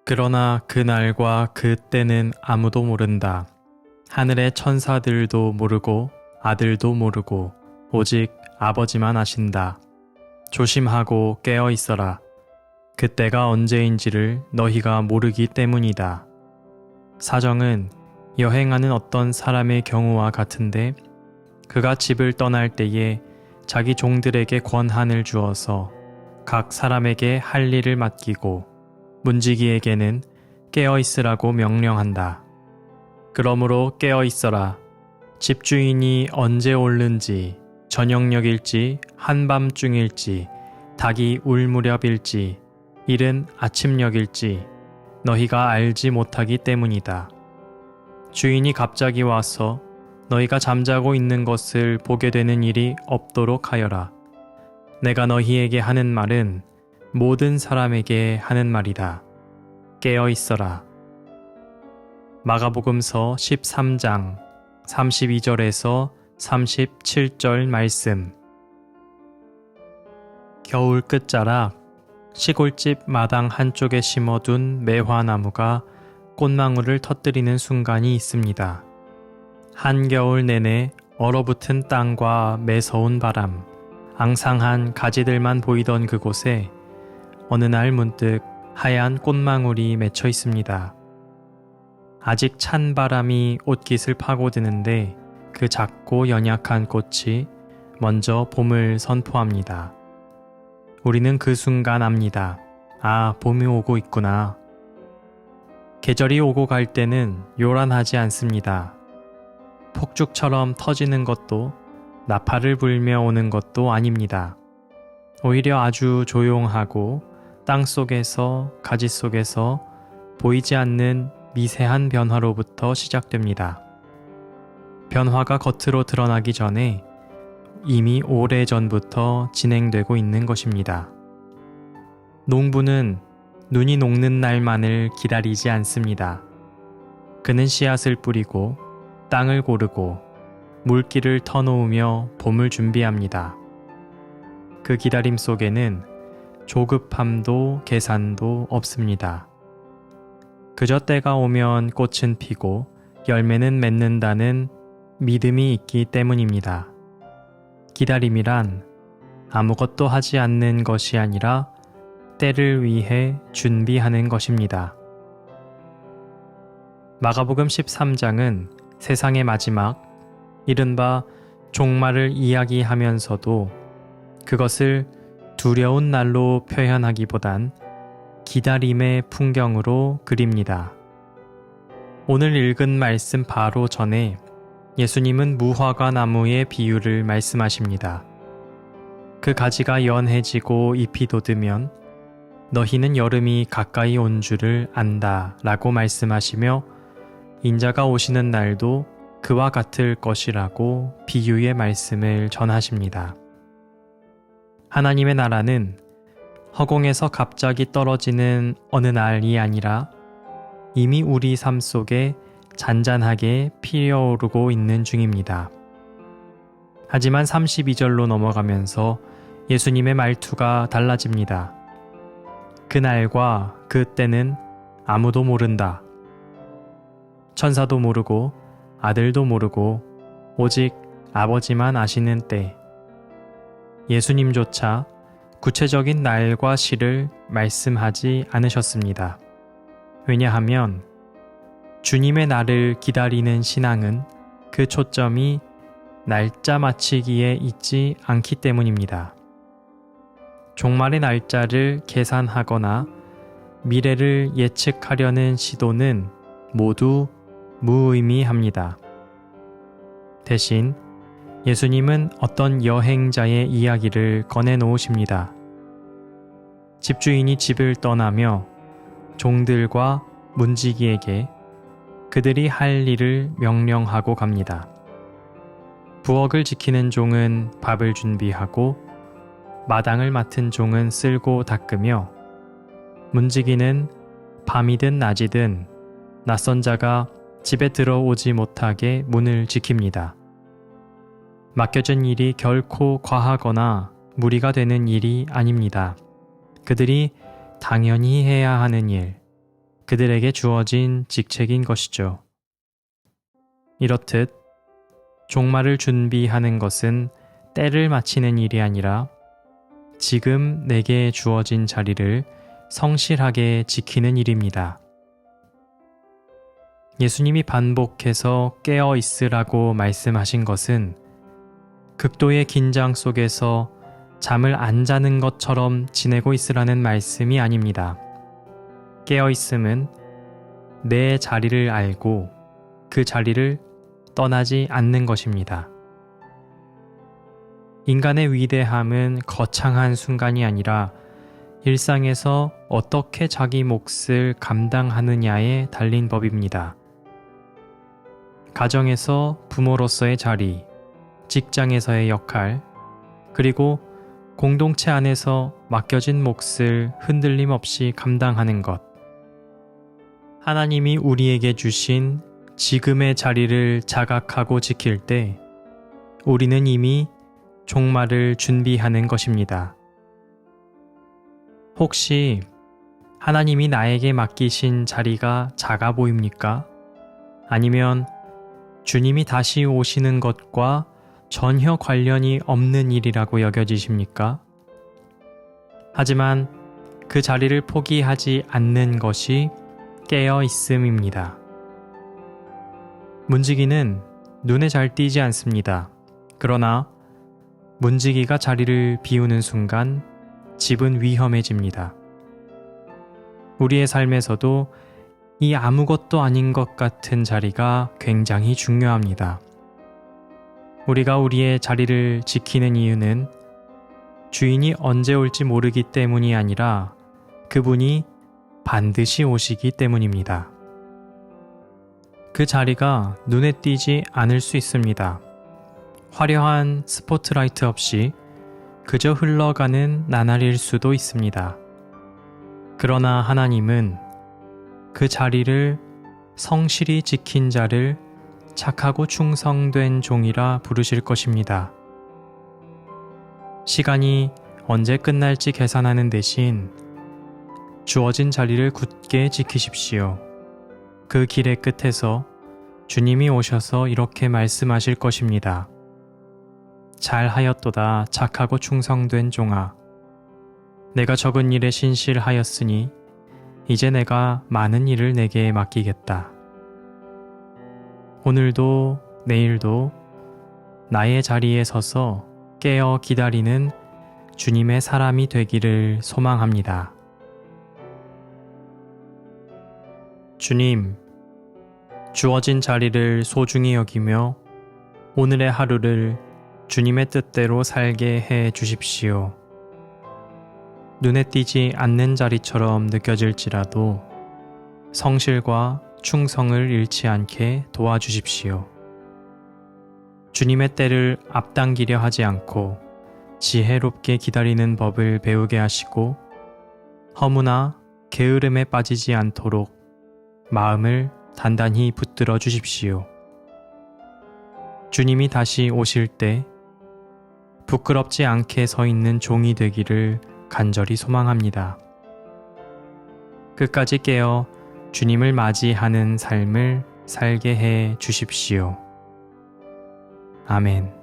그러나 그날과 그 때는 아무도 모른다. 하늘의 천사들도 모르고 아들도 모르고 오직 아버지만 아신다. 조심하고 깨어 있어라. 그때가 언제인지를 너희가 모르기 때문이다. 사정은 여행하는 어떤 사람의 경우와 같은데 그가 집을 떠날 때에 자기 종들에게 권한을 주어서 각 사람에게 할 일을 맡기고 문지기에게는 깨어 있으라고 명령한다. 그러므로 깨어 있어라. 집주인이 언제 오는지 저녁녘일지 한밤중일지 닭이 울 무렵일지 이른 아침녘일지 너희가 알지 못하기 때문이다. 주인이 갑자기 와서 너희가 잠자고 있는 것을 보게 되는 일이 없도록 하여라. 내가 너희에게 하는 말은 모든 사람에게 하는 말이다. 깨어 있어라. 마가복음서 13장 32절에서 37절 말씀. 겨울 끝자락 시골집 마당 한쪽에 심어둔 매화나무가 꽃망울을 터뜨리는 순간이 있습니다. 한겨울 내내 얼어붙은 땅과 매서운 바람, 앙상한 가지들만 보이던 그곳에 어느 날 문득 하얀 꽃망울이 맺혀 있습니다. 아직 찬 바람이 옷깃을 파고드는데 그 작고 연약한 꽃이 먼저 봄을 선포합니다. 우리는 그 순간 압니다. 아, 봄이 오고 있구나. 계절이 오고 갈 때는 요란하지 않습니다. 폭죽처럼 터지는 것도 나팔을 불며 오는 것도 아닙니다. 오히려 아주 조용하고 땅 속에서 가지 속에서 보이지 않는 미세한 변화로부터 시작됩니다. 변화가 겉으로 드러나기 전에 이미 오래전부터 진행되고 있는 것입니다. 농부는 눈이 녹는 날만을 기다리지 않습니다. 그는 씨앗을 뿌리고 땅을 고르고 물기를 터놓으며 봄을 준비합니다. 그 기다림 속에는 조급함도 계산도 없습니다. 그저 때가 오면 꽃은 피고 열매는 맺는다는 믿음이 있기 때문입니다. 기다림이란 아무것도 하지 않는 것이 아니라 때를 위해 준비하는 것입니다. 마가복음 13장은 세상의 마지막, 이른바 종말을 이야기하면서도 그것을 두려운 날로 표현하기보단 기다림의 풍경으로 그립니다. 오늘 읽은 말씀 바로 전에 예수님은 무화과 나무의 비유를 말씀하십니다. 그 가지가 연해지고 잎이 돋으면 너희는 여름이 가까이 온 줄을 안다 라고 말씀하시며 인자가 오시는 날도 그와 같을 것이라고 비유의 말씀을 전하십니다. 하나님의 나라는 허공에서 갑자기 떨어지는 어느 날이 아니라 이미 우리 삶 속에 잔잔하게 피어오르고 있는 중입니다. 하지만 32절로 넘어가면서 예수님의 말투가 달라집니다. 그날과 그 때는 아무도 모른다. 천사도 모르고 아들도 모르고 오직 아버지만 아시는 때. 예수님조차 구체적인 날과 시를 말씀하지 않으셨습니다. 왜냐하면 주님의 날을 기다리는 신앙은 그 초점이 날짜 맞추기에 있지 않기 때문입니다. 종말의 날짜를 계산하거나 미래를 예측하려는 시도는 모두 무의미합니다. 대신 예수님은 어떤 여행자의 이야기를 꺼내놓으십니다. 집주인이 집을 떠나며 종들과 문지기에게 그들이 할 일을 명령하고 갑니다. 부엌을 지키는 종은 밥을 준비하고 마당을 맡은 종은 쓸고 닦으며 문지기는 밤이든 낮이든 낯선 자가 집에 들어오지 못하게 문을 지킵니다. 맡겨진 일이 결코 과하거나 무리가 되는 일이 아닙니다. 그들이 당연히 해야 하는 일, 그들에게 주어진 직책인 것이죠. 이렇듯 종말을 준비하는 것은 때를 맞히는 일이 아니라 지금 내게 주어진 자리를 성실하게 지키는 일입니다. 예수님이 반복해서 깨어 있으라고 말씀하신 것은 극도의 긴장 속에서 잠을 안 자는 것처럼 지내고 있으라는 말씀이 아닙니다. 깨어 있음은 내 자리를 알고 그 자리를 떠나지 않는 것입니다. 인간의 위대함은 거창한 순간이 아니라 일상에서 어떻게 자기 몫을 감당하느냐에 달린 법입니다. 가정에서 부모로서의 자리, 직장에서의 역할, 그리고 공동체 안에서 맡겨진 몫을 흔들림 없이 감당하는 것. 하나님이 우리에게 주신 지금의 자리를 자각하고 지킬 때 우리는 이미 종말을 준비하는 것입니다. 혹시 하나님이 나에게 맡기신 자리가 작아 보입니까? 아니면 주님이 다시 오시는 것과 전혀 관련이 없는 일이라고 여겨지십니까? 하지만 그 자리를 포기하지 않는 것이 깨어 있음입니다. 문지기는 눈에 잘 띄지 않습니다. 그러나 문지기가 자리를 비우는 순간 집은 위험해집니다. 우리의 삶에서도 이 아무것도 아닌 것 같은 자리가 굉장히 중요합니다. 우리가 우리의 자리를 지키는 이유는 주인이 언제 올지 모르기 때문이 아니라 그분이 반드시 오시기 때문입니다. 그 자리가 눈에 띄지 않을 수 있습니다. 화려한 스포트라이트 없이 그저 흘러가는 나날일 수도 있습니다. 그러나 하나님은 그 자리를 성실히 지킨 자를 착하고 충성된 종이라 부르실 것입니다. 시간이 언제 끝날지 계산하는 대신 주어진 자리를 굳게 지키십시오. 그 길의 끝에서 주님이 오셔서 이렇게 말씀하실 것입니다. 잘하였도다 착하고 충성된 종아. 내가 적은 일에 신실하였으니 이제 내가 많은 일을 내게 맡기겠다. 오늘도 내일도 나의 자리에 서서 깨어 기다리는 주님의 사람이 되기를 소망합니다. 주님, 주어진 자리를 소중히 여기며 오늘의 하루를 주님의 뜻대로 살게 해 주십시오. 눈에 띄지 않는 자리처럼 느껴질지라도 성실과 충성을 잃지 않게 도와주십시오. 주님의 때를 앞당기려 하지 않고 지혜롭게 기다리는 법을 배우게 하시고 허무나 게으름에 빠지지 않도록 마음을 단단히 붙들어 주십시오. 주님이 다시 오실 때 부끄럽지 않게 서 있는 종이 되기를 간절히 소망합니다. 끝까지 깨어 주님을 맞이하는 삶을 살게 해 주십시오. 아멘.